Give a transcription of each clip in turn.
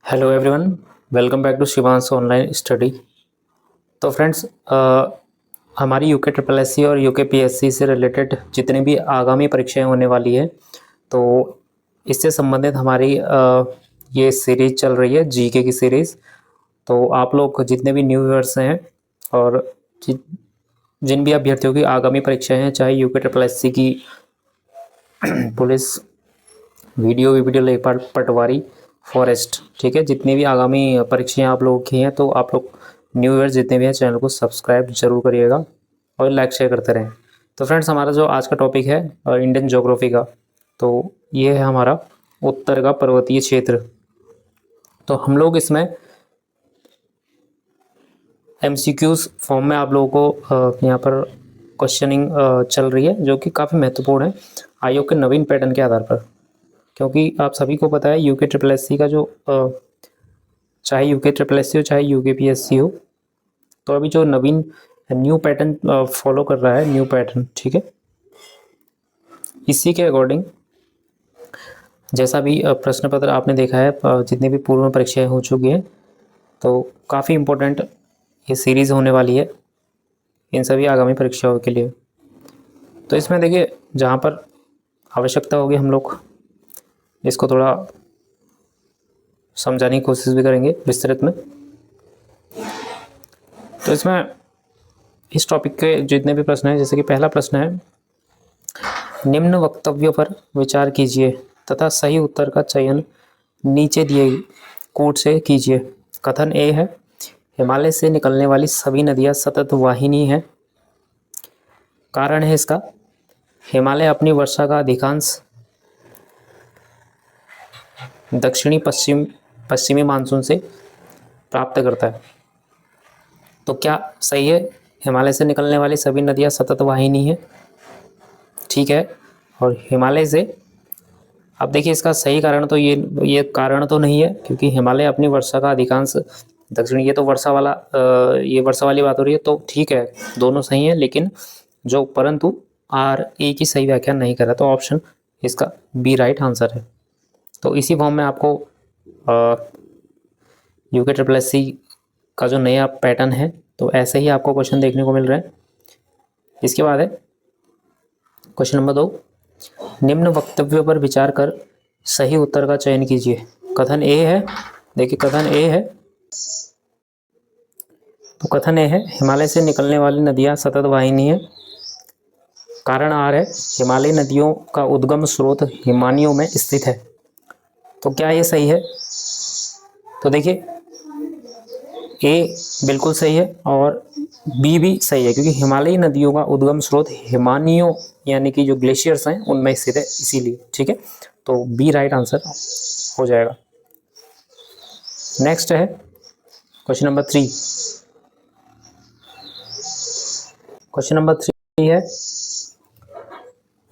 Hello everyone, welcome back to Shivansh online study. तो friends, हमारी UK triple SC और UK PSC से related जितनी भी आगामी परीक्षाएं होने वाली है, तो इससे संबंधित हमारी ये सीरीज़ चल रही है, जीके की सीरीज़। तो आप लोग जितने भी न्यू व्यूअर्स हैं और जिन भी अभ्यर्थियों की आगामी परीक्षाएं हैं, चाहे यूके ट्रिपल एससी की पुलिस, वीडियो लेखपाल, पटवारी, फॉरेस्ट, ठीक है, जितनी भी आगामी परीक्षाएं आप लोगों की हैं, तो आप लोग न्यू ईयर जितने भी हैं चैनल को सब्सक्राइब जरूर करिएगा और लाइक शेयर करते रहें। तो फ्रेंड्स, हमारा जो आज का टॉपिक है इंडियन ज्योग्राफी का, तो ये है हमारा उत्तर का पर्वतीय क्षेत्र। तो हम लोग इसमें एमसीक्यूज फॉर्म में आप लोगों को यहाँ पर क्वेश्चनिंग चल रही है, जो कि काफ़ी महत्वपूर्ण है आयोग के नवीन पैटर्न के आधार पर। क्योंकि आप सभी को पता है यूके ट्रिपल एससी का जो चाहे यूके ट्रिपल एससी हो चाहे यूके पीएससी हो, तो अभी जो नवीन न्यू पैटर्न फॉलो कर रहा है, न्यू पैटर्न, ठीक है, इसी के अकॉर्डिंग जैसा भी प्रश्न पत्र आपने देखा है, जितनी भी पूर्व में परीक्षाएं हो चुकी हैं, तो काफ़ी इम्पोर्टेंट ये सीरीज़ होने वाली है इन सभी आगामी परीक्षाओं के लिए। तो इसमें देखिए, जहाँ पर आवश्यकता होगी हम लोग इसको थोड़ा समझाने की कोशिश भी करेंगे विस्तृत में। तो इसमें इस टॉपिक के जितने भी प्रश्न हैं, जैसे कि पहला प्रश्न है, निम्न वक्तव्यों पर विचार कीजिए तथा सही उत्तर का चयन नीचे दिए कोड से कीजिए। कथन ए है, हिमालय से निकलने वाली सभी नदियां सतत वाहिनी हैं। कारण है इसका, हिमालय अपनी वर्षा का अधिकांश दक्षिणी पश्चिमी मानसून से प्राप्त करता है। तो क्या सही है, हिमालय से निकलने वाली सभी नदियां सतत वाहिनी है, ठीक है। और हिमालय से, अब देखिए इसका सही कारण तो ये कारण तो नहीं है, क्योंकि हिमालय अपनी वर्षा का अधिकांश दक्षिणी, ये तो वर्षा वाला ये वर्षा वाली बात हो रही है, तो ठीक है, दोनों सही है, लेकिन जो परंतु आर ए की सही व्याख्या नहीं कर रहा, तो ऑप्शन इसका बी राइट आंसर है। तो इसी फॉर्म में आपको यूके ट्रिपल एससी का जो नया पैटर्न है, तो ऐसे ही आपको क्वेश्चन देखने को मिल रहे हैं। इसके बाद है क्वेश्चन नंबर 2, निम्न वक्तव्यों पर विचार कर सही उत्तर का चयन कीजिए। कथन ए है, देखिए कथन ए है, तो कथन ए है, हिमालय से निकलने वाली नदियां सतत वाहिनी है। कारण आर है, हिमालयी नदियों का उद्गम स्रोत हिमानियों में स्थित है। तो क्या ये सही है? तो देखिए ए बिल्कुल सही है और बी भी सही है, क्योंकि हिमालयी नदियों का उद्गम स्रोत हिमानियों यानी कि जो ग्लेशियर्स हैं उनमें स्थित है, इसीलिए, ठीक है। तो बी राइट आंसर हो जाएगा। नेक्स्ट है क्वेश्चन नंबर 3। क्वेश्चन नंबर 3 है,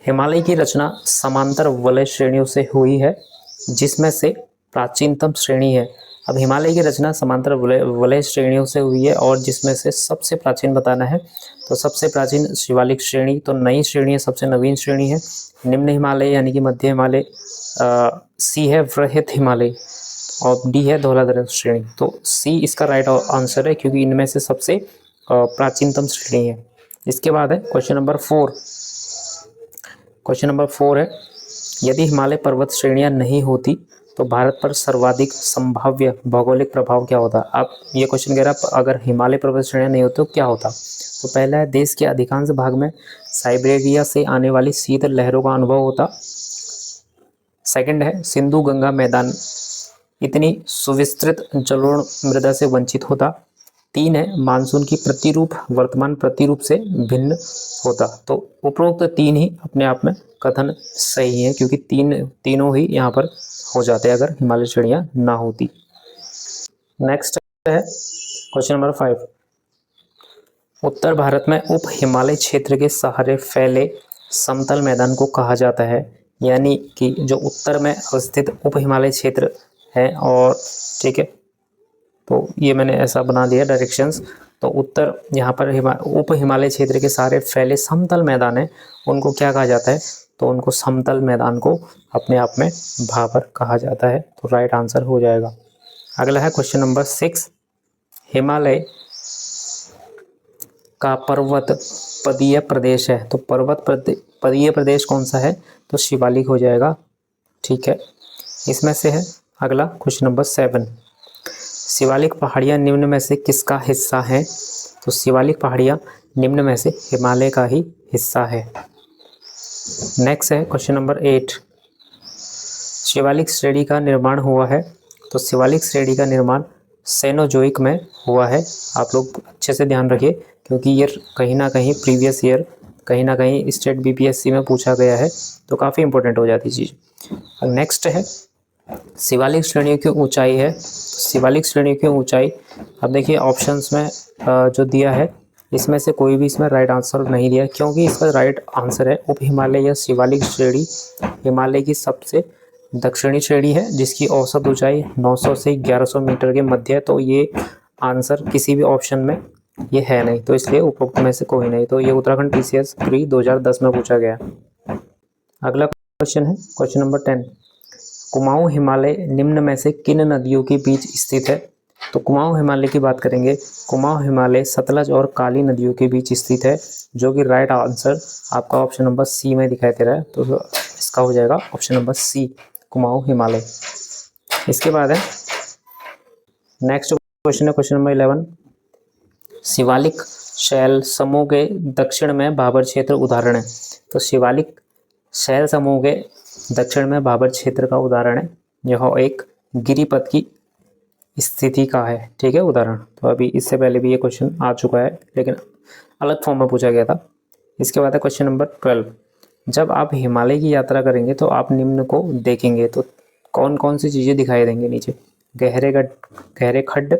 हिमालय की रचना समांतर वलय श्रेणियों से हुई है, जिसमें से प्राचीनतम श्रेणी है। अब हिमालय की रचना समांतर वलय श्रेणियों से हुई है और जिसमें से सबसे प्राचीन बताना है, तो सबसे प्राचीन शिवालिक श्रेणी तो नई श्रेणी है, सबसे नवीन श्रेणी है निम्न हिमालय यानी कि मध्य हिमालय, सी है वृहत हिमालय और डी है धौलाधर श्रेणी। तो सी इसका राइट आंसर है, क्योंकि इनमें से सबसे प्राचीनतम श्रेणी है। इसके बाद है क्वेश्चन नंबर 4। क्वेश्चन नंबर 4 है, यदि हिमालय पर्वत श्रेणियां नहीं होती तो भारत पर सर्वाधिक संभाव्य भौगोलिक प्रभाव क्या होता? आप ये क्वेश्चन कह रहा है, अगर हिमालय पर्वत श्रेणियां नहीं होती तो क्या होता? तो पहला है, देश के अधिकांश भाग में साइबेरिया से आने वाली शीत लहरों का अनुभव होता। सेकंड है, सिंधु गंगा मैदान इतनी सुविस्तृत जलोढ़ मृदा से वंचित होता। 3 है, मानसून की प्रतिरूप वर्तमान प्रतिरूप से भिन्न होता। तो उपरोक्त 3 ही अपने आप में कथन सही है, क्योंकि तीनों ही यहाँ पर हो जाते हैं अगर हिमालय श्रेणियां ना होती। नेक्स्ट है क्वेश्चन नंबर 5। उत्तर भारत में उप हिमालय क्षेत्र के सहारे फैले समतल मैदान को कहा जाता है, यानी कि जो उत्तर में अवस्थित उप हिमालय क्षेत्र है, और ठीक है, तो ये मैंने ऐसा बना दिया डायरेक्शंस। तो उत्तर यहाँ पर उप हिमालय क्षेत्र के सारे फैले समतल मैदान है, उनको क्या कहा जाता है? तो उनको समतल मैदान को अपने आप में भाबर कहा जाता है। तो राइट आंसर हो जाएगा। अगला है क्वेश्चन नंबर 6, हिमालय का पर्वत पदीय प्रदेश है, तो पर्वत पदीय प्रदेश कौन सा है, तो शिवालिक हो जाएगा। ठीक है, इसमें से है अगला क्वेश्चन नंबर 7, शिवालिक पहाड़ियाँ निम्न में से किसका हिस्सा है, तो शिवालिक पहाड़ियाँ निम्न में से हिमालय का ही हिस्सा है। नेक्स्ट है क्वेश्चन नंबर 8, शिवालिक श्रेणी का निर्माण हुआ है, तो शिवालिक श्रेणी का निर्माण सेनोजोइक में हुआ है। आप लोग अच्छे से ध्यान रखिए क्योंकि ये कहीं ना कहीं प्रीवियस ईयर कहीं ना कहीं स्टेट बीपीएससी में पूछा गया है, तो काफ़ी इंपॉर्टेंट हो जाती चीज़। नेक्स्ट है शिवालिक श्रेणियों की ऊंचाई है, शिवालिक श्रेणियों की ऊंचाई, अब देखिए ऑप्शंस में जो दिया है इसमें से कोई भी इसमें राइट आंसर नहीं दिया, क्योंकि इसका राइट आंसर है उप हिमालय या शिवालिक श्रेणी हिमालय की सबसे दक्षिणी श्रेणी है, जिसकी औसत ऊंचाई 900 से 1100 मीटर के मध्य है। तो ये आंसर किसी भी ऑप्शन में ये है नहीं, तो इसलिए उपरोक्त में से कोई नहीं, तो ये उत्तराखंड टीसीएस प्री 2010 में पूछा गया। अगला क्वेश्चन है क्वेश्चन नंबर 10, कुमाऊं हिमालय निम्न में से किन नदियों के बीच स्थित है, तो कुमाऊं हिमालय की बात करेंगे, कुमाऊं हिमालय सतलज और काली नदियों के बीच स्थित है, जो कि राइट आंसर आपका ऑप्शन नंबर सी में दिखाई दे रहा है, तो इसका हो जाएगा option number C, Kumaon Himalaya. इसके बाद है नेक्स्ट क्वेश्चन है क्वेश्चन नंबर 11, शिवालिक शैल समूह के दक्षिण में भाबर क्षेत्र उदाहरण है, तो शिवालिक शैल समूह के दक्षिण में भाबर क्षेत्र का उदाहरण है, यह एक गिरिपथ की स्थिति का है। ठीक है, उदाहरण, तो अभी इससे पहले भी ये क्वेश्चन आ चुका है लेकिन अलग फॉर्म में पूछा गया था। इसके बाद है क्वेश्चन नंबर 12, जब आप हिमालय की यात्रा करेंगे तो आप निम्न को देखेंगे, तो कौन कौन सी चीज़ें दिखाई देंगी नीचे, गहरे खड्ड,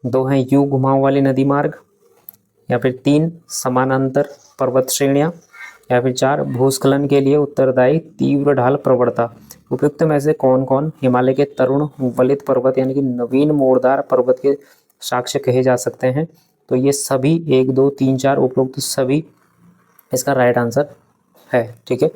2 हैं यू घुमाव वाली नदी मार्ग, या फिर 3 समानांतर पर्वत श्रेणियाँ, या फिर 4 भूस्खलन के लिए उत्तरदायी तीव्र ढाल प्रवणता। उपयुक्त में से कौन कौन हिमालय के तरुण वलित पर्वत यानी कि नवीन मोड़दार पर्वत के साक्ष्य कहे जा सकते हैं, तो ये सभी 1 2 3 4 उपयुक्त सभी इसका राइट आंसर है। ठीक है।